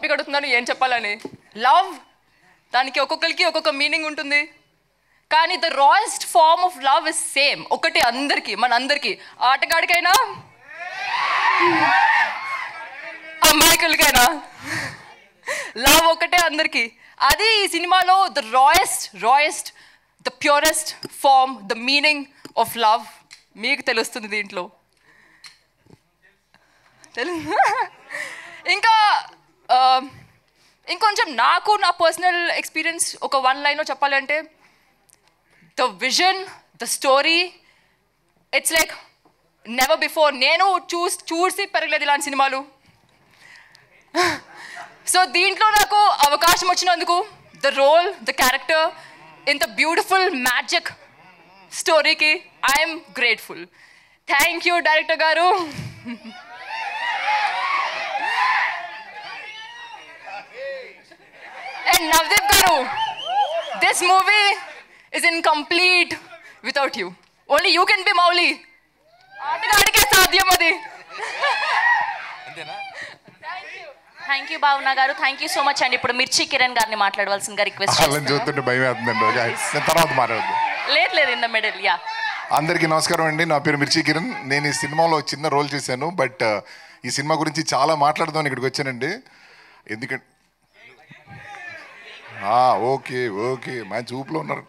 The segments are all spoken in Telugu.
టాపిక్ అడుగుతున్నాను ఏం చెప్పాలని. లవ్ దానికి ఒక్కొక్కరికి ఒక్కొక్క మీనింగ్ ఉంటుంది, కానీ the rawest form of love is same. ఒకటి అందరికీ, మన అందరికీ, ఆటగాడికైనా అమ్మాయికులకైనా లవ్ ఒకటే అందరికీ. అది ఈ సినిమాలో the rawest the purest form, the meaning of love మీకు తెలుస్తుంది దీంట్లో. ఇంకా ఇంకొంచెం నాకు నా పర్సనల్ ఎక్స్పీరియన్స్ ఒక వన్ లైన్లో చెప్పాలంటే, the vision, the story, it's like never before. నేను చూసి పెరగలేదు ఇలాంటి సినిమాలు. సో దీంట్లో నాకు అవకాశం వచ్చినందుకు, ద రోల్, ద క్యారెక్టర్, ఇంత బ్యూటిఫుల్ మ్యాజిక్ స్టోరీకి I'm grateful. Thank you director గారు. And Navdeep Garu, this movie is incomplete without you. Only you can be Mauli. ఆటగాడికే సాధ్యం అది. థ్యాంక్ యూ భావన గారు, థ్యాంక్ యూ సో మచ్ అండి. ఇప్పుడు మిర్చి కిరణ్ గారిని మాట్లాడవలసిందిగా రిక్వెస్ట్ చూస్తుంటే భయం అవుతుందండి, తర్వాత మాట్లాడదు. లేదు ఇన్ ద మిడిల్. యా, అందరికీ నమస్కారం అండి. నా పేరు మిర్చి కిరణ్. నేను ఈ సినిమాలో చిన్న రోల్ చేశాను, బట్ ఈ సినిమా గురించి చాలా మాట్లాడదామని ఇక్కడికి వచ్చానండి. ఎందుకంటే ఓకే మంచి ఊపులో ఉన్నారు.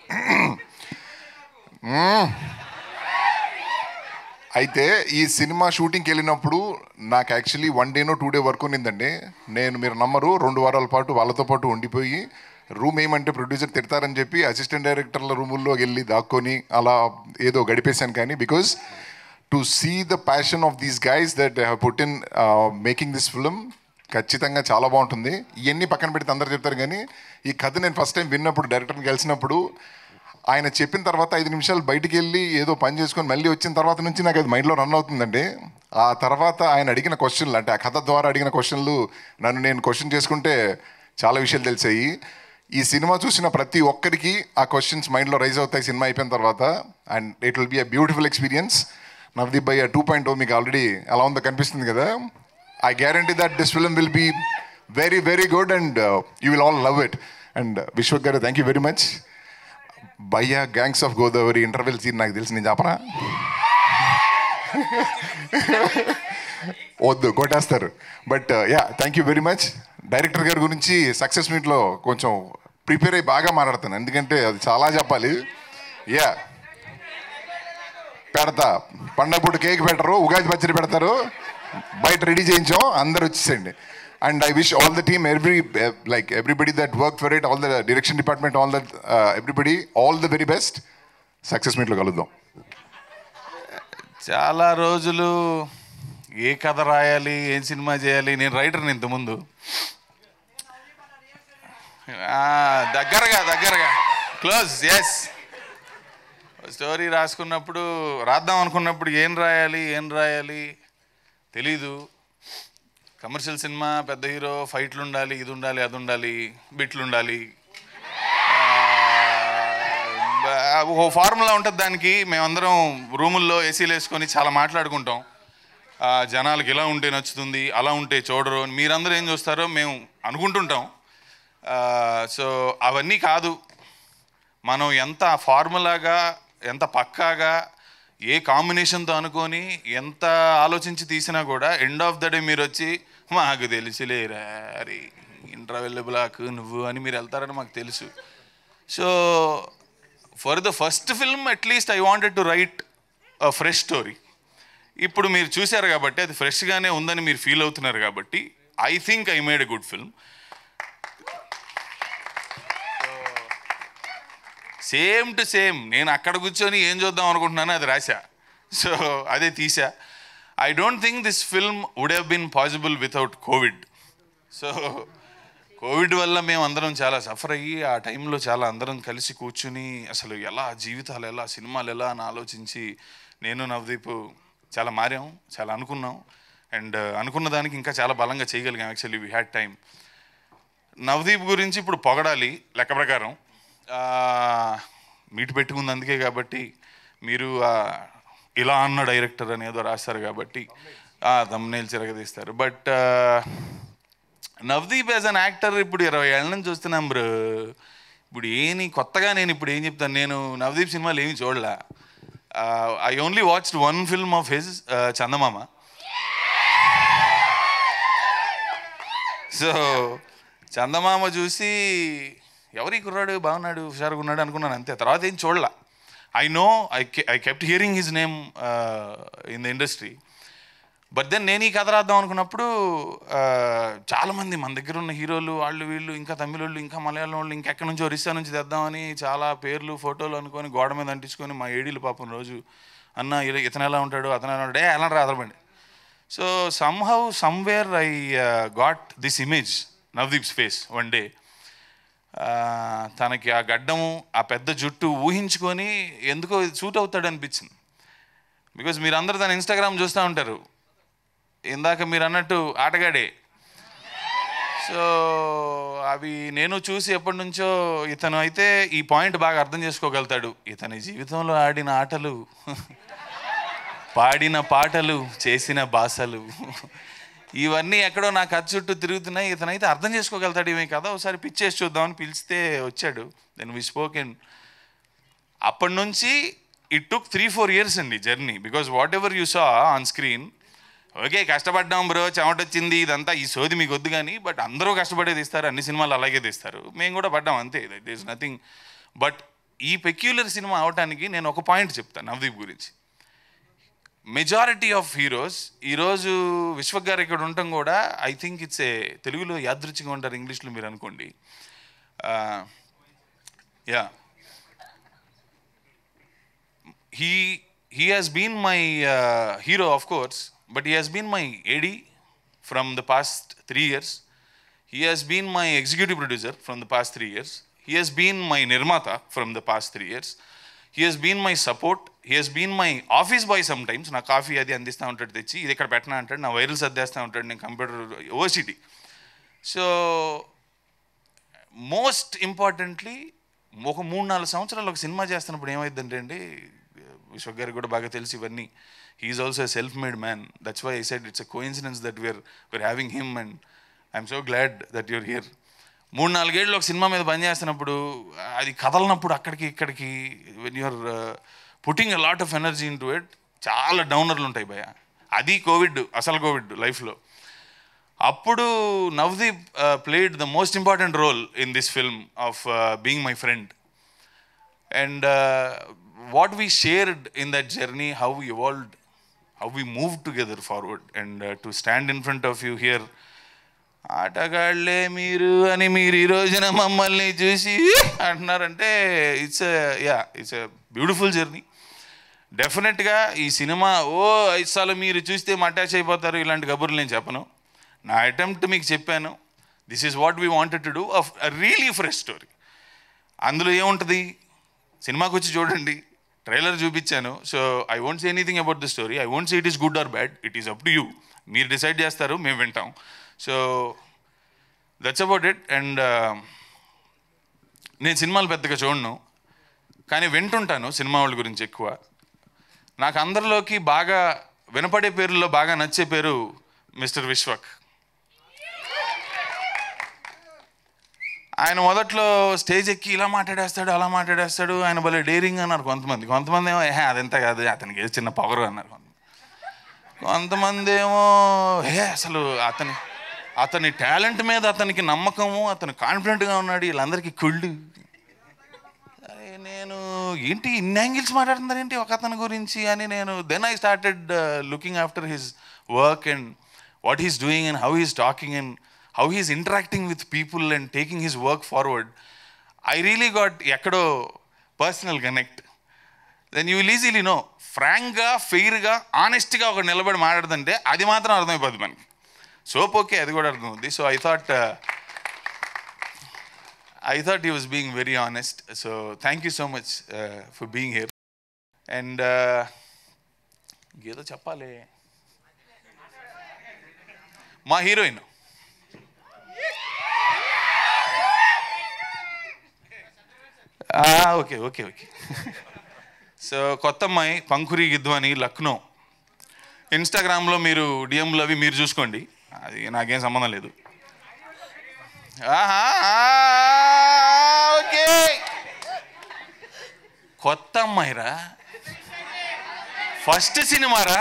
అయితే ఈ సినిమా షూటింగ్కి వెళ్ళినప్పుడు నాకు యాక్చువల్లీ 1 day 2 day వర్క్ ఉన్నిందండి. మీరు నమ్మరు, 2 వారాల పాటు వాళ్ళతో పాటు ఉండిపోయి, రూమ్ ఏమంటే ప్రొడ్యూసర్ తిడతారని చెప్పి అసిస్టెంట్ డైరెక్టర్ల రూముల్లో వెళ్ళి దాక్కొని అలా ఏదో గడిపేశాను. కానీ because to see the passion of these guys that have put in making this film ఖచ్చితంగా చాలా బాగుంటుంది. ఇవన్నీ పక్కన పెడితే అందరు చెప్తారు, కానీ ఈ కథ నేను ఫస్ట్ టైం విన్నప్పుడు, డైరెక్టర్ని కలిసినప్పుడు, ఆయన చెప్పిన తర్వాత 5 నిమిషాలు బయటికి వెళ్ళి ఏదో పని చేసుకొని మళ్ళీ వచ్చిన తర్వాత నుంచి నాకు అది మైండ్లో రన్ అవుతుందండి. ఆ తర్వాత ఆయన అడిగిన క్వశ్చన్లు, అంటే ఆ కథ ద్వారా అడిగిన క్వశ్చన్లు నేను క్వశ్చన్ చేసుకుంటే చాలా విషయాలు తెలిసాయి. ఈ సినిమా చూసిన ప్రతి ఒక్కరికి ఆ క్వశ్చన్స్ మైండ్లో రైజ్ అవుతాయి సినిమా అయిపోయిన తర్వాత. And it will be a beautiful experience. Navdeep భయ్య 2.0 మీకు ఆల్రెడీ ఎలా ఉందో కనిపిస్తుంది కదా. I guarantee that this film will be very, very good and you will all love it. And Vishwak garu, thank you very much. Bhaiya, Gangs of Godavari interval scene నాకు తెలిసి నేను చెప్పనా, వద్దు కొట్టేస్తారు. But thank you very much. Director గారి గురించి సక్సెస్ మీట్లో కొంచెం ప్రిపేర్ అయ్యి బాగా మాట్లాడతాను, ఎందుకంటే అది చాలా చెప్పాలి. పెడతా, పండగ పూట కేక్ పెట్టరు, ఉగాది పచ్చడి పెడతారు, బయట రెడీ చేయించాం, అందరు వచ్చేసండి. And I wish all the team, everybody that worked for it, all the direction department, all that everybody, all the very best. Success మీట్లో కలుద్దాం. చాలా రోజులు ఏ కథ రాయాలి, ఏం సినిమా చేయాలి, నేను రైటర్ని ఇంతకుముందు, దగ్గరగా క్లోజ్. ఎస్, స్టోరీ రాద్దాం అనుకున్నప్పుడు ఏం రాయాలి తెలీదు. కమర్షియల్ సినిమా, పెద్ద హీరో, ఫైట్లు ఉండాలి, ఇది ఉండాలి, అది ఉండాలి, బిట్లు ఉండాలి, ఒక ఫార్ములా ఉంటుంది దానికి. మేమందరం రూముల్లో ఏసీలు వేసుకొని చాలా మాట్లాడుకుంటాం. జనాలకి ఇలా ఉంటే నచ్చుతుంది, అలా ఉంటే చూడరు, మీరందరూ ఏం చూస్తారో మేము అనుకుంటుంటాం. సో అవన్నీ కాదు, మనం ఎంత ఫార్ములాగా, ఎంత పక్కాగా, ఏ కాంబినేషన్తో అనుకొని ఎంత ఆలోచించి తీసినా కూడా ఎండ్ ఆఫ్ ద డే మీరు వచ్చి మాకు తెలుసులేరా అరే ఇంటర్వెల్ బ్లాక్ నువ్వు అని మీరు వెళ్తారని మాకు తెలుసు. So for the first film at least I wanted to write a fresh story. ఇప్పుడు మీరు చూశారు కాబట్టి, అది ఫ్రెష్గానే ఉందని మీరు ఫీల్ అవుతున్నారు కాబట్టి, I think I made a good film. Same to same నేను అక్కడ కూర్చొని ఏం చూద్దాం అనుకుంటున్నానో అది రాశా, సో అదే తీసా. I don't think this film would have been possible without COVID. So COVID వల్ల మేము అందరం చాలా సఫర్ అయ్యి, ఆ టైంలో చాలా అందరం కలిసి కూర్చుని అసలు ఎలా జీవితాలు ఎలా, సినిమాలు ఎలా అని ఆలోచించి నేను నవదీప్ చాలా మారాం, చాలా అనుకున్నాం. అండ్ అనుకున్న దానికి ఇంకా చాలా బలంగా చేయగలిగాం. Actually we had time. Navdeep గురించి ఇప్పుడు పొగడాలి లెక్క ప్రకారం, మీట్ పెట్టుకుంది అందుకే కాబట్టి, మీరు ఇలా అన్న డైరెక్టర్ అని ఏదో రాస్తారు కాబట్టి థంబ్నెయిల్ చిరగదీస్తారు. But Navdeep as an actor ఇప్పుడు 20 ఏళ్ళ నుంచి చూస్తున్నాం బ్రో. ఇప్పుడు కొత్తగా నేను ఇప్పుడు ఏం చెప్తాను, నేను నవదీప్ సినిమాలు ఏమి చూడలే. I only watched one film of his, Chandamama. So Chandamama చూసి ఎవరి కుర్రాడు బాగున్నాడు, హుషారుగా ఉన్నాడు అనుకున్నాను అంతే. తర్వాత ఏం చూడలా. I know I kept hearing his name in the industry. But then నేను ఈ కథ రాద్దాం అనుకున్నప్పుడు చాలామంది మన దగ్గర ఉన్న హీరోలు వాళ్ళు వీళ్ళు, ఇంకా తమిళ వాళ్ళు, ఇంకా మలయాళం వాళ్ళు, ఇంకెక్కడి నుంచో ఒరిస్సా నుంచి తెద్దామని చాలా పేర్లు ఫోటోలు అనుకొని గోడ మీద అంటించుకొని మా ఏడీలు పాపం రోజు అన్న ఇతను ఎలా ఉంటాడు, అతను ఎలా ఉంటాడు, ఎలా రాదలబండి. So somehow somewhere I got this image Navdeep's face one day. తనకి ఆ గడ్డము, ఆ పెద్ద జుట్టు ఊహించుకొని ఎందుకో సూట్ అవుతాడు అనిపించింది. బికాజ్ మీరు అందరూ తన ఇన్స్టాగ్రామ్ చూస్తూ ఉంటారు, ఇందాక మీరు అన్నట్టు ఆటగాడే. సో అవి నేను చూసి ఎప్పటి నుంచో ఇతను అయితే ఈ పాయింట్ బాగా అర్థం చేసుకోగలుగుతాడు. ఇతని జీవితంలో ఆడిన ఆటలు, పాడిన పాటలు, చేసిన భాషలు, ఇవన్నీ ఎక్కడో నా కథ చుట్టూ తిరుగుతున్నాయి. ఇతనైతే అర్థం చేసుకోగలుగుతాడు ఇవి కదా, ఒకసారి పిచ్చేసి చూద్దామని పిలిస్తే వచ్చాడు. Then we spoken. అప్పటి నుంచి ఇట్ టుక్ 3-4 years అండి journey. Because whatever you saw on screen, okay కష్టపడ్డాం బ్రో, చెమట వచ్చింది, ఇదంతా ఈ సోది మీకు వద్దు కానీ, బట్ అందరూ కష్టపడే తీస్తారు, అన్ని సినిమాలు అలాగే తీస్తారు, మేము కూడా పడ్డాం అంతే. That is nothing. బట్ ఈ పెక్యులర్ సినిమా అవటానికి నేను ఒక పాయింట్ చెప్తాను నవదీప్ గురించి. మెజారిటీ ఆఫ్ హీరోస్ ఈరోజు విశ్వక్ గారు ఇక్కడ ఉండటం కూడా ఐ థింక్ ఇట్స్ ఏ, తెలుగులో యాదృచ్ఛికంగా ఉంటారు, ఇంగ్లీష్లో మీరు అనుకోండి. Yeah, he has been my hero of course, but he has been my AD from the past 3 years. He has been my executive producer from the past 3 years. He has been my nirmata from the past 3 years. He has been my support. He has been my office boy sometimes. నా కాఫీ అది అందిస్తూ ఉంటాడు తెచ్చి, ఇది ఇక్కడ పెట్టనా అంటాడు, నా వైరల్స్ అద్దేస్తూ ఉంటాడు, నేను computer OCT. So most importantly ఒక 3-4 సంవత్సరాలు ఒక సినిమా చేస్తున్నప్పుడు ఏమైందంటే అండి, విశ్వక్ గారికి కూడా బాగా తెలిసి ఇవన్నీ, he is also a self made man. That's why I said it's a coincidence that we're having him and I'm so glad that you're here. 3-4 ఏళ్ళు ఒక సినిమా మీద పనిచేస్తున్నప్పుడు అది కదలనప్పుడు అక్కడికి ఇక్కడికి, when you're putting a lot of energy into it, చాలా డౌనర్లు ఉంటాయి భయ. అది కోవిడ్, అసలు కోవిడ్ లైఫ్లో. అప్పుడు Navdeep played the most important role in this film of being my friend. And what we shared in that journey, how we evolved, how we moved together forward, and to stand in front of you here, ఆటగాళ్ళే మీరు అని మీరు ఈ రోజున మమ్మల్ని చూసి అంటున్నారంటే ఇట్స్ ఎ బ్యూటిఫుల్ జర్నీ. డెఫినెట్గా ఈ సినిమా 5 సార్లు మీరు చూస్తే అటాచ్ అయిపోతారు ఇలాంటి కబుర్లు నేను చెప్పను. నా అటెంప్ట్ మీకు చెప్పాను. This is what we wanted to do, of really fresh story. అందులో ఏముంటుంది, సినిమాకి వచ్చి చూడండి, ట్రైలర్ చూపించాను. So I won't say anything about the story. I won't say it is good or bad, it is up to you. మీరు డిసైడ్ చేస్తారు, మేము వింటాం. So that's about it. And నేను సినిమాలు పెద్దగా చూడను, కానీ వింటుంటాను సినిమా వాళ్ళ గురించి ఎక్కువ. నాకు అందరిలోకి బాగా వినపడే పేరుల్లో బాగా నచ్చే పేరు మిస్టర్ విశ్వక్. ఆయన మొదట్లో స్టేజ్ ఎక్కి ఇలా మాట్లాడేస్తాడు, అలా మాట్లాడేస్తాడు, ఆయన భలే డేరింగ్ అన్నారు కొంతమంది ఏమో అదంతా కాదు, అతనికి ఏదో చిన్న పవర్ అన్నారు. కొంతమంది ఏమో అసలు అతని టాలెంట్ మీద అతనికి నమ్మకము, అతను కాన్ఫిడెంట్గా ఉన్నాడు, వీళ్ళందరికీ కుళ్ళు. అరే నేను ఏంటి ఇన్ని యాంగిల్స్ మాట్లాడుతున్నారేంటి ఒక అతని గురించి అని నేను then I started looking after his work and what he's doing and how he's talking and how he is interacting with people and taking his work forward. I really got ekkado personal connect. Then you will easily know, frank ga, fair ga, honest ga oka nilabadi maatladante adi matram ardham ayipodi maniki. Soap okay adi kuda ardham undi. So I thought he was being very honest. So thank you so much for being here. And ఏదో చెప్పాలి, మా హీరోయిన్ ఓకే. సో కొత్త అమ్మాయి పంకురి గిద్వాని, లక్నో. ఇన్స్టాగ్రామ్లో మీరు డిఎంలు అవి మీరు చూసుకోండి, అది నాకేం సంబంధం లేదు. ఓకే, కొత్త అమ్మాయిరా, ఫస్ట్ సినిమారా.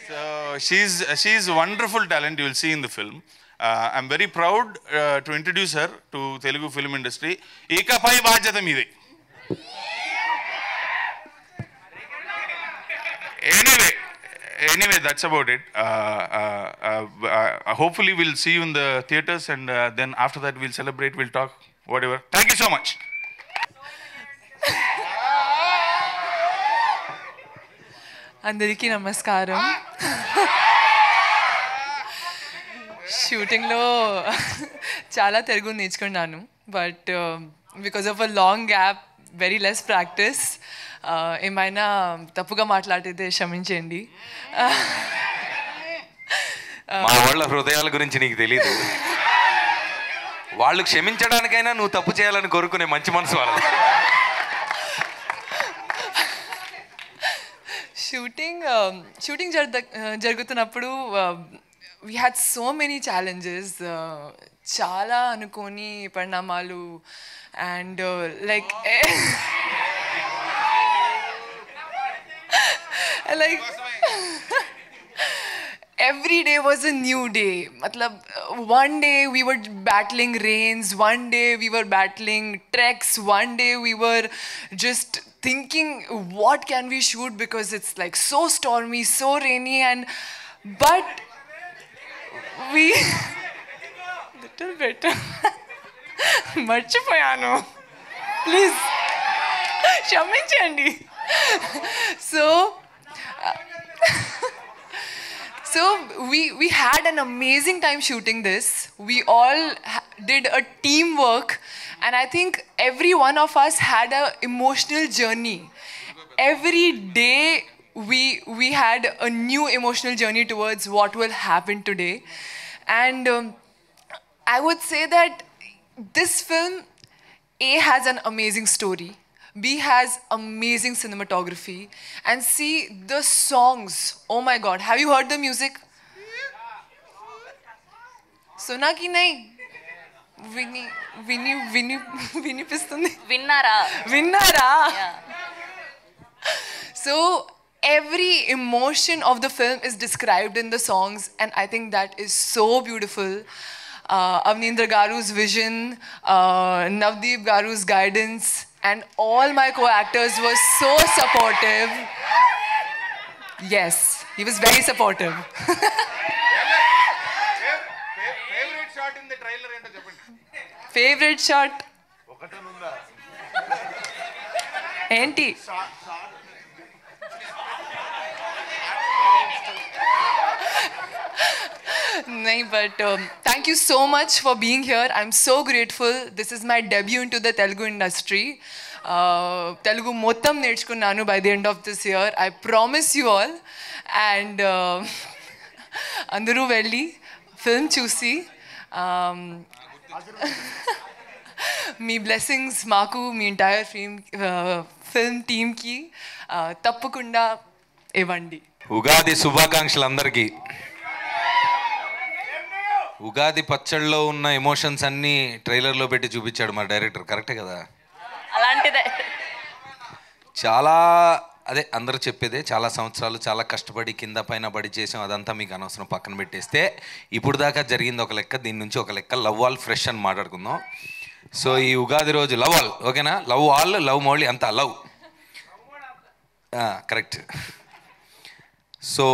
So she's wonderful talent, you will see in the film. I'm very proud to introduce her to Telugu film industry. ఇకపై బాధ్యత మీదే. Anyway, that's about it. Hopefully we'll see you in the theaters, and then after that we'll celebrate, we'll talk, whatever. Thank you so much. అందరికీ నమస్కారం. షూటింగ్లో చాలా తెలుగు నేర్చుకున్నాను, but because of a long gap, very less practice, ఏమైనా తప్పుగా మాట్లాడితే క్షమించండి. మా వాళ్ళ హృదయాల గురించి నీకు తెలీదు. వాళ్ళు క్షమించడానికైనా నువ్వు తప్పు చేయాలని కోరుకునే మంచి మనసు వాళ్ళది. షూటింగ్ జరుగుతున్నప్పుడు we had so many challenges, చాలా అనుకోని పరిణామాలు, and like every day was a new day. Matlab, one day we were battling rains, one day we were battling treks, one day we were just thinking what can we shoot because it's like so stormy, so rainy, and but we little bit marchipoyanu, please క్షమించండి. So we had an amazing time shooting this. We all did a teamwork, and I think every one of us had a emotional journey. Every day we had a new emotional journey towards what will happen today, and I would say that this film A has an amazing story, B has amazing cinematography, and C, the songs. Oh my God, have you heard the music? Suna ki nahi? Vinipistundi. Vinnara. Yeah. So every emotion of the film is described in the songs, and I think that is so beautiful. Avnindra Garu's vision, Navdeep Garu's guidance, and all my co-actors were so supportive. Yes, he was very supportive. Favorite shot in the trailer ento cheppandi. Favorite shot? Okatanunda. Enti? No, but thank you so much for being here. I'm so grateful. This is my debut into the Telugu industry. Telugu mottam నేర్చుకున్నాను by the end of this year. I promise you all. And అందరూ వెళ్ళి ఫిల్మ్ చూసి మీ బ్లెస్సింగ్స్ మాకు, మీ ఎంటైర్ ఫిల్మ్ టీమ్కి తప్పకుండా ఇవ్వండి. ఉగాది శుభాకాంక్షలు అందరికీ. ఉగాది పచ్చళ్ళలో ఉన్న ఎమోషన్స్ అన్నీ ట్రైలర్లో పెట్టి చూపించాడు మా డైరెక్టర్, కరెక్టే కదా? అలాంటిదే. చాలా అదే అందరూ చెప్పేదే, చాలా సంవత్సరాలు చాలా కష్టపడి కింద పైన పడి చేసాం, అదంతా మీకు అనవసరం, పక్కన పెట్టేస్తే ఇప్పుడు దాకా జరిగింది ఒక లెక్క, దీని నుంచి ఒక లెక్క. లవ్ ఆల్ ఫ్రెష్ అని మాట్లాడుకుందాం. సో ఈ ఉగాది రోజు లవ్ ఆల్, ఓకేనా? లవ్ ఆల్, లవ్ మౌళి అంతా లవ్, కరెక్ట్. సో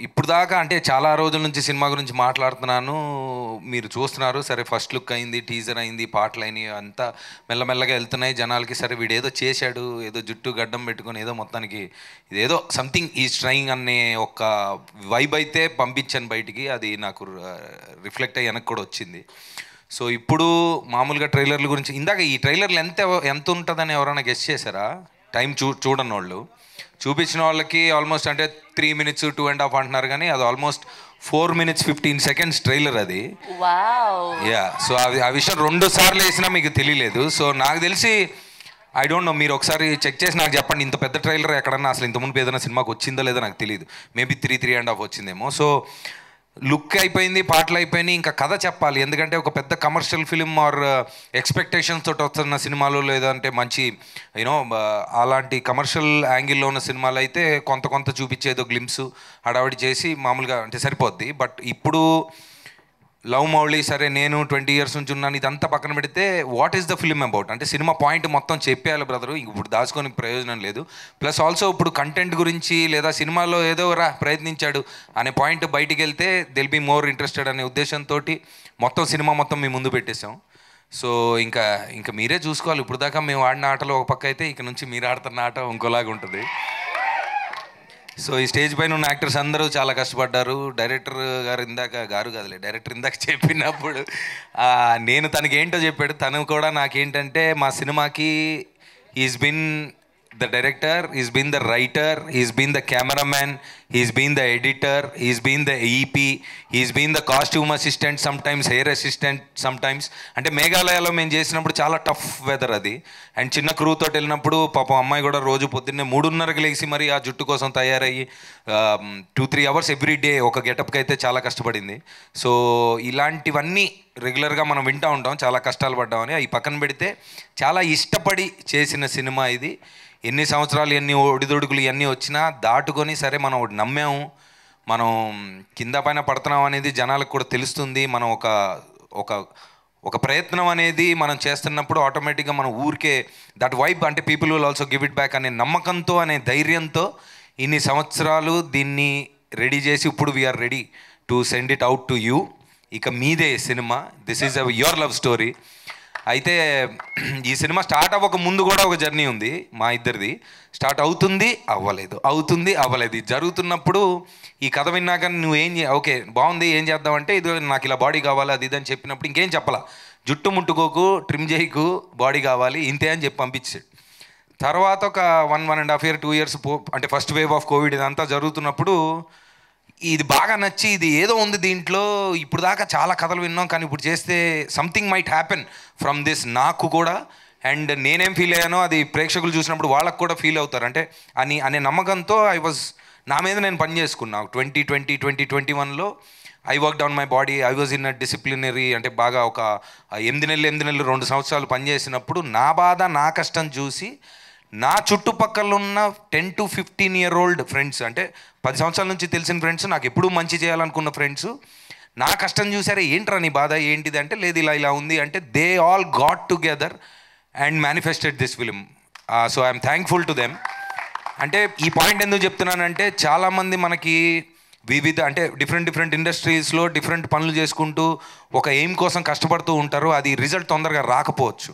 ఇప్పుడు దాకా అంటే చాలా రోజుల నుంచి సినిమా గురించి మాట్లాడుతున్నాను, మీరు చూస్తున్నారు. సరే ఫస్ట్ లుక్ అయింది, టీజర్ అయింది, పాటలు అయినాయి, అంతా మెల్లమెల్లగా వెళ్తున్నాయి జనాలకి. సరే వీడు ఏదో చేశాడు, ఏదో జుట్టు గడ్డం పెట్టుకొని ఏదో మొత్తానికి ఇదేదో సంథింగ్ ఈజ్ ట్రైయింగ్ అనే ఒక వైబ్ అయితే పంపించాను బయటికి. అది నాకు రిఫ్లెక్ట్ అయ్యి వెనక్కి కూడా వచ్చింది. సో ఇప్పుడు మామూలుగా ట్రైలర్ల గురించి, ఇందాక ఈ ట్రైలర్లు ఎంత ఉంటుందని ఎవరైనా గెస్ చేశారా? టైం చూడని వాళ్ళు, చూపించిన వాళ్ళకి ఆల్మోస్ట్ అంటే 3 minutes 2.5 అంటున్నారు, కానీ అది ఆల్మోస్ట్ 4 minutes 15 seconds ట్రైలర్ అది. యా, సో ఆ విషయం 2 సార్లు వేసినా మీకు తెలియలేదు. సో నాకు తెలిసి ఐ డోంట్ నో, మీరు ఒకసారి చెక్ చేసి నాకు చెప్పండి, ఇంత పెద్ద ట్రైలర్ ఎక్కడన్నా అసలు ఇంతకుముందు ఏదైనా సినిమాకి వచ్చిందో లేదో నాకు తెలియదు. మేబీ 3.5 వచ్చిందేమో. సో లుక్ అయిపోయింది, పాటలు అయిపోయినాయి, ఇంకా కథ చెప్పాలి. ఎందుకంటే ఒక పెద్ద కమర్షియల్ ఫిలిం ఆర్ ఎక్స్పెక్టేషన్స్ తోటి వస్తున్న సినిమాలు, లేదంటే మంచి యూనో అలాంటి కమర్షియల్ యాంగిల్లో ఉన్న సినిమాలు అయితే కొంత చూపించేదో గ్లిమ్స్ హడావిడి చేసి మామూలుగా అంటే సరిపోద్ది. బట్ ఇప్పుడు లవ్ మౌళి సరే, నేను 20 years నుంచి ఉన్నాను, ఇదంతా పక్కన పెడితే what is the film about అంటే సినిమా పాయింట్ మొత్తం చెప్పేయాలి బ్రదరు, ఇప్పుడు దాచుకొని ప్రయోజనం లేదు. ప్లస్ ఆల్సో ఇప్పుడు కంటెంట్ గురించి లేదా సినిమాలో ఏదో ప్రయత్నించాడు అనే పాయింట్ బయటికి వెళ్తే దిల్ బీ మోర్ ఇంట్రెస్టెడ్ అనే ఉద్దేశంతో సినిమా మొత్తం మీ ముందు పెట్టేశాం. సో ఇంకా మీరే చూసుకోవాలి. ఇప్పుడు దాకా మేము ఆడిన ఆటలు ఒక పక్క అయితే, ఇక నుంచి మీరు ఆడుతున్న ఆట ఇంకోలాగా ఉంటుంది. సో ఈ స్టేజ్ పైన ఉన్న యాక్టర్స్ అందరూ చాలా కష్టపడ్డారు. డైరెక్టర్ ఇందాక చెప్పినప్పుడు నేను తనకి ఏంటో చెప్పాడు, తను కూడా నాకేంటంటే మా సినిమాకి is bin the director, he's been the writer, he's been the cameraman, he's been the editor, he's been the EP, he's been the costume assistant, sometimes hair assistant, sometimes అంటే మేఘాలయలో మేము చేసినప్పుడు చాలా టఫ్ వెదర్ అది. అండ్ చిన్న క్రూ తోటి వెళ్ళినప్పుడు పాపం అమ్మాయి కూడా రోజు పొద్దున్నే 3:30కి లేచి మరి ఆ జుట్టు కోసం తయారయ్యి 2-3 hours ఎవ్రీ డే ఒక గెటప్కి అయితే చాలా కష్టపడింది. సో ఇలాంటివన్నీ రెగ్యులర్గా మనం వింటూ ఉంటాం, చాలా కష్టాలు పడ్డామని. అవి పక్కన పెడితే చాలా ఇష్టపడి చేసిన సినిమా ఇది. ఎన్ని సంవత్సరాలు ఎన్ని ఒడిదొడుకులు ఇవన్నీ వచ్చినా దాటుకొని సరే మనం ఒకటి నమ్మాము, మనం కింద పైన పడుతున్నాం అనేది జనాలకు కూడా తెలుస్తుంది. మనం ఒక ప్రయత్నం అనేది మనం చేస్తున్నప్పుడు ఆటోమేటిక్గా మనం ఊరికే దట్ వైబ్ అంటే people will also give it back అనే నమ్మకంతో, అనే ధైర్యంతో ఇన్ని సంవత్సరాలు దీన్ని రెడీ చేసి ఇప్పుడు we're ready to send it out to you. ఇక మీదే సినిమా, this is your love story. అయితే ఈ సినిమా స్టార్ట్ అవ్వక ముందు కూడా ఒక జర్నీ ఉంది మా ఇద్దరిది. స్టార్ట్ అవుతుంది అవ్వలేదు జరుగుతున్నప్పుడు ఈ కథ విన్నాక నువ్వు ఓకే బాగుంది ఏం చేద్దామంటే, ఇది నాకు ఇలా బాడీ కావాలి అది ఇదని చెప్పినప్పుడు ఇంకేం చెప్పాలా, జుట్టు ముట్టుకోకు, ట్రిమ్ చేయకు, బాడీ కావాలి ఇంతే అని చెప్పి పంపించాడు. తర్వాత ఒక 1.5 year 2 years అంటే ఫస్ట్ వేవ్ ఆఫ్ కోవిడ్ ఇదంతా జరుగుతున్నప్పుడు ఇది బాగా నచ్చి, ఇది ఏదో ఉంది దీంట్లో, ఇప్పుడు దాకా చాలా కథలు విన్నాం కానీ ఇప్పుడు చేస్తే something might happen from this నాకు కూడా. అండ్ నేనేం ఫీల్ అయ్యానో అది ప్రేక్షకులు చూసినప్పుడు వాళ్ళకు కూడా ఫీల్ అవుతారు అంటే అనే నమ్మకంతో నా మీద నేను పని చేసుకున్నాను. 2021లో I worked on my body, I was in a disciplinary అంటే బాగా ఒక 8 నెలలు 2 సంవత్సరాలు పనిచేసినప్పుడు నా బాధ నా కష్టం చూసి నా చుట్టుపక్కల ఉన్న 10 to 15 year old ఫ్రెండ్స్ అంటే 10 సంవత్సరాల నుంచి తెలిసిన ఫ్రెండ్స్, నాకు ఎప్పుడూ మంచి చేయాలనుకున్న ఫ్రెండ్స్ నా కష్టం చూసారే, ఏంట్రా నీ బాధ ఏంటిది అంటే, లేదు ఇలా ఉంది అంటే they all got together and manifested this film. So I'm thankful to them. అంటే ఈ పాయింట్ ఎందుకు చెప్తున్నానంటే చాలామంది మనకి వివిధ అంటే డిఫరెంట్ ఇండస్ట్రీస్లో డిఫరెంట్ పనులు చేసుకుంటూ ఒక ఎయిమ్ కోసం కష్టపడుతూ ఉంటారు. అది రిజల్ట్ తొందరగా రాకపోవచ్చు,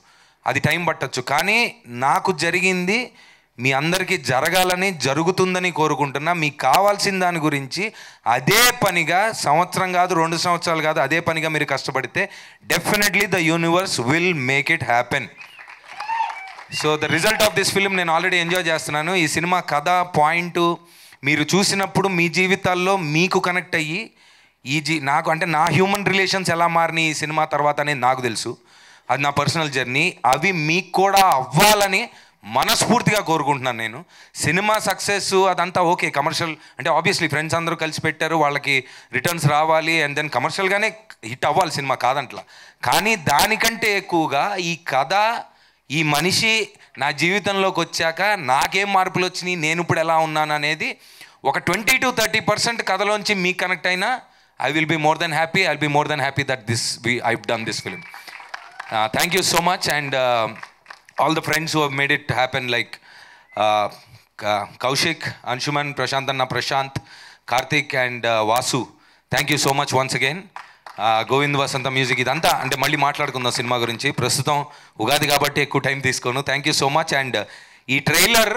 అది టైం పట్టచ్చు. కానీ నాకు జరిగింది మీ అందరికీ జరగాలని, జరుగుతుందని కోరుకుంటున్నా. మీకు కావాల్సిన దాని గురించి అదే పనిగా సంవత్సరం కాదు 2 సంవత్సరాలు కాదు అదే పనిగా మీరు కష్టపడితే definitely the universe will make it happen. So the result of this film నేను ఆల్రెడీ ఎంజాయ్ చేస్తున్నాను. ఈ సినిమా కథ పాయింట్ మీరు చూసినప్పుడు మీ జీవితాల్లో మీకు కనెక్ట్ అయ్యి నాకు అంటే నా హ్యూమన్ రిలేషన్స్ ఎలా మారినాయి ఈ సినిమా తర్వాత అనేది నాకు తెలుసు, అది నా పర్సనల్ జర్నీ. అవి మీకు కూడా అవ్వాలని మనస్ఫూర్తిగా కోరుకుంటున్నాను నేను. సినిమా సక్సెస్ అదంతా ఓకే, కమర్షియల్ అంటే ఆబ్వియస్లీ ఫ్రెండ్స్ అందరూ కలిసి పెట్టారు, వాళ్ళకి రిటర్న్స్ రావాలి అండ్ దెన్ కమర్షియల్గానే హిట్ అవ్వాలి సినిమా కాదంట్లా. కానీ దానికంటే ఎక్కువగా ఈ కథ, ఈ మనిషి నా జీవితంలోకి వచ్చాక నాకేం మార్పులు వచ్చినాయి, నేను ఇప్పుడు ఎలా ఉన్నాను అనేది ఒక 20 to 30% కథలోంచి మీకు కనెక్ట్ అయినా I will be more than happy. I will be more than happy that I've done this film. Thank you so much and all the friends who have made it happen like Kaushik, Anshuman, Prashant, Karthik and Vasu. Thank you so much once again. Govind Vasanta music ఇదంతా అంటే మళ్ళీ మాట్లాడుకుందాం సినిమా గురించి. ప్రస్తుతం ఉగాది కాబట్టి ఎక్కువ టైం తీసుకోను. Thank you so much. And ఈ ట్రైలర్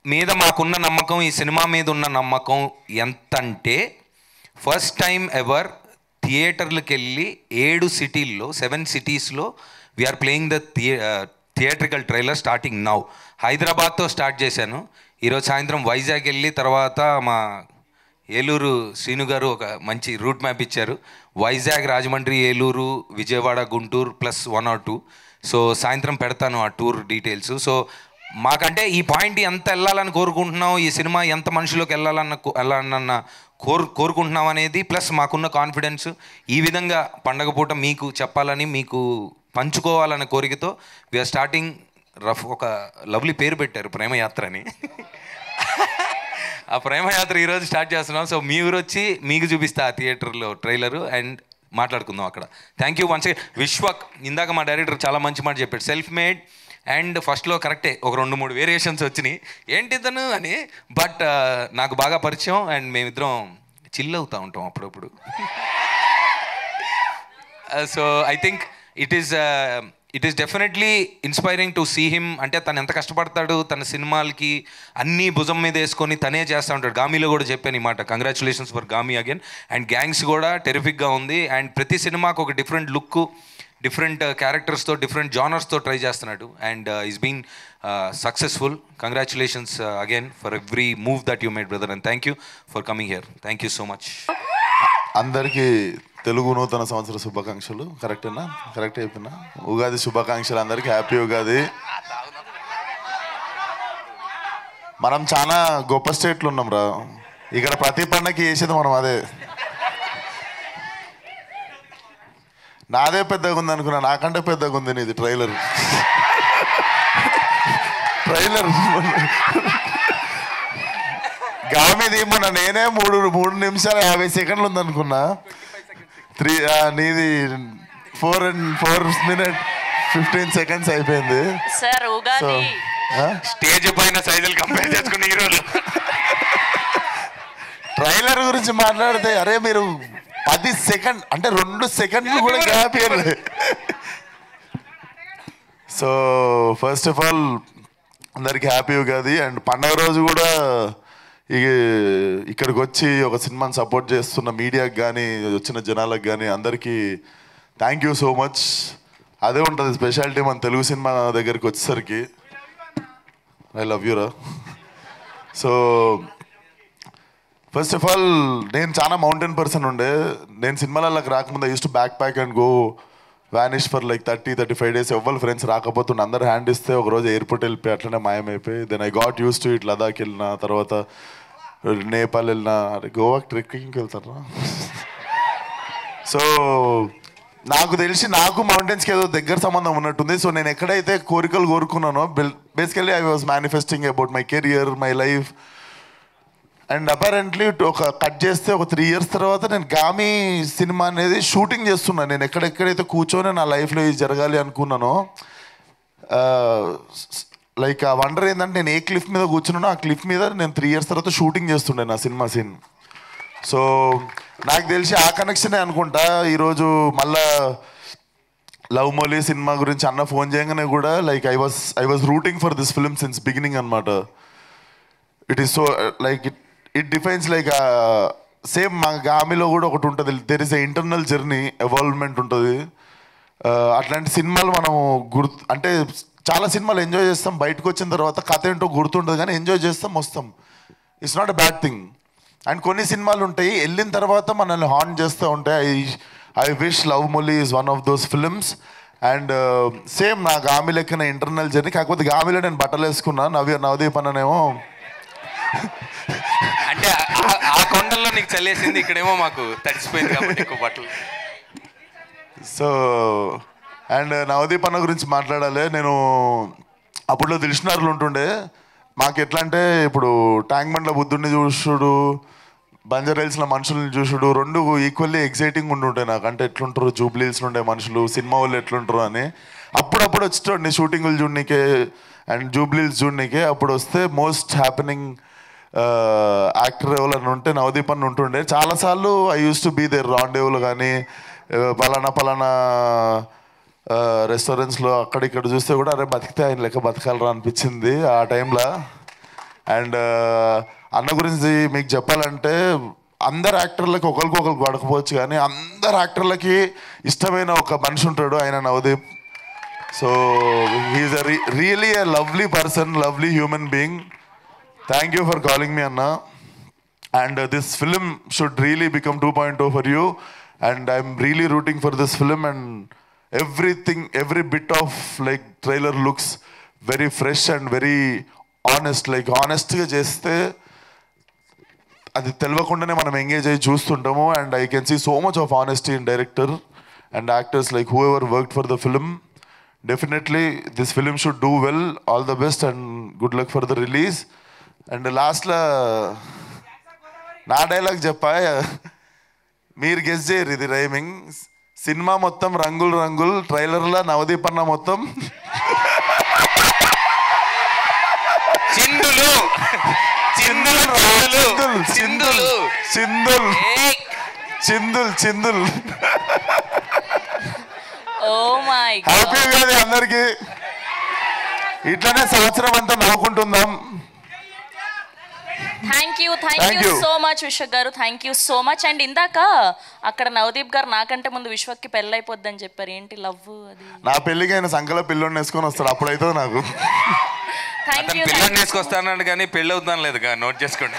మీద మాకున్న నమ్మకం, ఈ సినిమా మీద ఉన్న నమ్మకం ఎంత అంటే ఫస్ట్ టైం ఎవర్ థియేటర్లకు వెళ్ళి 7 cities we are playing the theatrical trailer starting now. హైదరాబాద్తో స్టార్ట్ చేశాను. ఈరోజు సాయంత్రం వైజాగ్ వెళ్ళి తర్వాత మా ఏలూరు శ్రీను గారు ఒక మంచి రూట్ మ్యాప్ ఇచ్చారు. Vizag, Rajahmundry, Eluru, Vijayawada, Guntur plus 1 or 2. So సాయంత్రం పెడతాను ఆ టూర్ డీటెయిల్స్. సో మాకంటే ఈ పాయింట్ ఎంత వెళ్ళాలని కోరుకుంటున్నాం, ఈ సినిమా ఎంత మనుషులోకి వెళ్ళాలన్న కోరుకుంటున్నాం అనేది, ప్లస్ మాకున్న కాన్ఫిడెన్స్ ఈ విధంగా పండగ పూట మీకు చెప్పాలని, మీకు పంచుకోవాలనే కోరికతో వీఆర్ స్టార్టింగ్ ఒక లవ్లీ పేరు పెట్టారు ప్రేమయాత్ర అని. ఆ ప్రేమయాత్ర ఈరోజు స్టార్ట్ చేస్తున్నాం. సో మీ ఊరు వచ్చి మీకు చూపిస్తా ఆ థియేటర్లో ట్రైలరు అండ్ మాట్లాడుకుందాం అక్కడ. Thank you once. విశ్వక్ ఇందాక మా డైరెక్టర్ చాలా మంచి మాట చెప్పాడు, సెల్ఫ్ మేడ్ అండ్ ఫస్ట్లో కరెక్టే ఒక 2-3 వేరియేషన్స్ వచ్చినాయి ఏంటి ఇతను అని, బట్ నాకు బాగా పరిచయం అండ్ మేమిద్దరం చిల్ అవుతూ ఉంటాం అప్పుడప్పుడు. So I think it is definitely inspiring to see him. అంటే తను ఎంత కష్టపడతాడు, తన సినిమాలకి అన్నీ భుజం మీద వేసుకొని తనే చేస్తూ ఉంటాడు. గామీలో కూడా చెప్పాను ఈ మాట, congratulations for Gaami again. And gangs కూడా టెరిఫిక్గా ఉంది అండ్ ప్రతి సినిమాకు ఒక డిఫరెంట్ లుక్, డిఫరెంట్ క్యారెక్టర్స్తో, డిఫరెంట్ జానర్స్తో ట్రై చేస్తున్నాడు and is been successful. Congratulations again for every move that you made brother and thank you for coming here. Thank you so much. అందరికీ తెలుగు నూతన సంవత్సర శుభాకాంక్షలు. కరెక్టేనా? కరెక్ట్ అయిపోయినా? ఉగాది శుభాకాంక్షలు అందరికీ. హ్యాపీ ఉగాది. మనం చాలా గొప్ప స్టేట్లు ఉన్నాం రా, ఇక్కడ ప్రతి పండగకి చేసేది మనం అదే. నాదే పెద్దగా ఉంది అనుకున్నా, నాకంటే పెద్దగా ఉంది నీది ట్రైలర్. గామిది మొన్న నేనే 3 నిమిషాలు 50 సెకండ్లు ఉందనుకున్నా. నీది 4 minutes 15 seconds అయిపోయింది. సార్ ఉగాది స్టేజ్ పైన సైజులు కంపేర్ చేసుకుని హీరోలు ట్రైలర్ గురించి మాట్లాడితే అరే మీరు 10 సెకండ్ అంటే 2 సెకండ్లు కూడా గ్యాప్ ఇవ్వలేదు. సో ఫస్ట్ ఆఫ్ ఆల్ అందరికీ హ్యాపీ ఉగాది. అండ్ పండగ రోజు కూడా ఇక్కడికి వచ్చి ఒక సినిమాని సపోర్ట్ చేస్తున్న మీడియాకి కానీ వచ్చిన జనాలకు కానీ అందరికీ థ్యాంక్ యూ సో మచ్. అదే ఉంటుంది స్పెషాలిటీ మన తెలుగు సినిమా దగ్గరికి వచ్చేసరికి. ఐ లవ్ యూ రా. సో ఫస్ట్ ఆఫ్ ఆల్ నేను చాలా మౌంటైన్ పర్సన్ ఉండే. నేను సినిమాలకు రాకముందు I used to backpack and go vanish for like 30-35 days. ఎవ్వరు ఫ్రెండ్స్ రాకపోతుండే, అందరు హ్యాండ్ ఇస్తే ఒకరోజు ఎయిర్పోర్ట్ వెళ్ళిపోయి అట్లనే మాయమైపోయి. Then I got used to it. Ladakh వెళ్ళిన తర్వాత నేపాల్ వెళ్ళిన, గోవాకి ట్రెక్కింగ్కి వెళ్తారా. సో నాకు తెలిసి నాకు మౌంటైన్స్కి ఏదో దగ్గర సంబంధం ఉన్నట్టుంది. సో నేను ఎక్కడైతే కోరికలు కోరుకున్నానో basically I was manifesting about my career, my life. And apparently ఒక కట్ చేస్తే ఒక 3 years తర్వాత నేను గామీ సినిమా అనేది షూటింగ్ చేస్తున్నాను. నేను ఎక్కడెక్కడైతే కూర్చొని నా లైఫ్లో ఇది జరగాలి అనుకున్నానో, లైక్ ఆ వండర్ ఏంటంటే నేను ఏ క్లిఫ్ మీద కూర్చున్నానో ఆ క్లిఫ్ మీద నేను 3 years తర్వాత షూటింగ్ చేస్తుండే నా సినిమా సీన్. సో నాకు తెలిసి ఆ కనెక్షనే అనుకుంటా. ఈరోజు మళ్ళా లవ్ మొలీ సినిమా గురించి అన్న ఫోన్ చేయగానే కూడా like I was rooting for this film since beginning అనమాట. It is so like it defines like same మా గామిలో కూడా ఒకటి ఉంటుంది, there is a internal journey, evolvement ఉంటుంది. అట్లాంటి సినిమాలు మనం అంటే చాలా సినిమాలు ఎంజాయ్ చేస్తాం, బయటకు వచ్చిన తర్వాత కథ ఏంటో గుర్తుంటుంది కానీ ఎంజాయ్ చేస్తాం వస్తాం. It's not a bad thing. And కొన్ని సినిమాలు ఉంటాయి వెళ్ళిన తర్వాత మనల్ని హార్న్ చేస్తూ ఉంటాయి. I wish love Mouli is one of those films. And same నా గామి లెక్కన ఇంటర్నల్ జర్నీ. కాకపోతే గామిలో నేను బట్టలు వేసుకున్నా, నవదీప్ అన్ననేమో అంటే ఆ కొండల్లో నీకు చల్లేసింది, ఇక్కడేమో మాకు తడిసిపోయింది కాబట్టి ఎక్కువ బట్టలు. సో అండ్ నవదీప్ అన్న గురించి మాట్లాడాలి. నేను అప్పుడులో దిల్షునార్లు ఉంటుండే. మాకు ఎట్లా అంటే ఇప్పుడు ట్యాంక్ బండ్ల బుద్ధుడిని చూసుడు, బంజారా హిల్స్లో మనుషుల్ని చూసుడు 2 ఈక్వల్లీ ఎగ్జైటింగ్ ఉంటుంటాయి నాకు. అంటే ఎట్లుంటారు జూబ్లీ హిల్స్లో ఉండే మనుషులు, సినిమా వాళ్ళు ఎట్లుంటారు అని. అప్పుడప్పుడు వచ్చేటోండి షూటింగులు చూడనీకే అండ్ జూబ్లీ హిల్స్ చూడనీకే. అప్పుడు వస్తే మోస్ట్ హ్యాపెనింగ్ యాక్టర్ ఎవరైనా ఉంటే నవదీప్ అన్న ఉంటుండే. చాలాసార్లు I used to be there రాండేవులు కానీ పలానా రెస్టారెంట్స్లో అక్కడిక్కడ చూస్తే కూడా అరే బతికితే ఆయన లెక్క బతకాలరా అనిపించింది ఆ టైంలో. అండ్ అన్న గురించి మీకు చెప్పాలంటే అందరు యాక్టర్లకి ఒకరికొకరు పడకపోవచ్చు కానీ అందరు యాక్టర్లకి ఇష్టమైన ఒక మనిషి ఉంటాడు, ఆయన Navdeep. So he's a really a lovely person, lovely human being. Thank you for calling me అన్న. And this film should really become 2.0 for you. And I'm really rooting for this film. And every bit of like trailer looks very fresh and very honest. Like ఆనెస్ట్గా చేస్తే అది తెలియకుండానే మనం ఎంగేజ్ అయ్యి చూస్తుంటాము. And I can see so much of honesty in director and actors like who ever worked for the film. Definitely this film should do well. All the best and good luck for the release. And లాస్ట్లో నా డైలాగ్ చెప్పా, మీరు గెస్ చేయరు ఇది రైమింగ్. సినిమా మొత్తం రంగులు రంగులు, ట్రైలర్లో నవదీప్ అన్న మొత్తం చిందులు చిందుల్ చిందుల్ చిందుల్ చిందుల్ చిందుల్. ఓ మై హ్యాపీ ఉగాది అందరికి. ఇట్లనే సంవత్సరం అంతా నవ్వుకుంటుందాం. Thank you so much Vishwak garu, thank you so much. And ఇందాక అక్కడ నవదీప్ గారు నాకంటే ముందు విశ్వక్కి పెళ్ళి అయిపోద్ది అని చెప్పారు. ఏంటి లవ్ అది? నా పెళ్ళికి ఆయన సంకల పిల్లోని వేసుకొని వస్తాడు, అప్పుడైతే నాకు. పిల్లని వేసుకొస్తాను కానీ పెళ్ళి అవుతాను లేదు, నోట్ చేసుకోండి.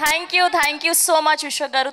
Thank you so much Vishwak గారు.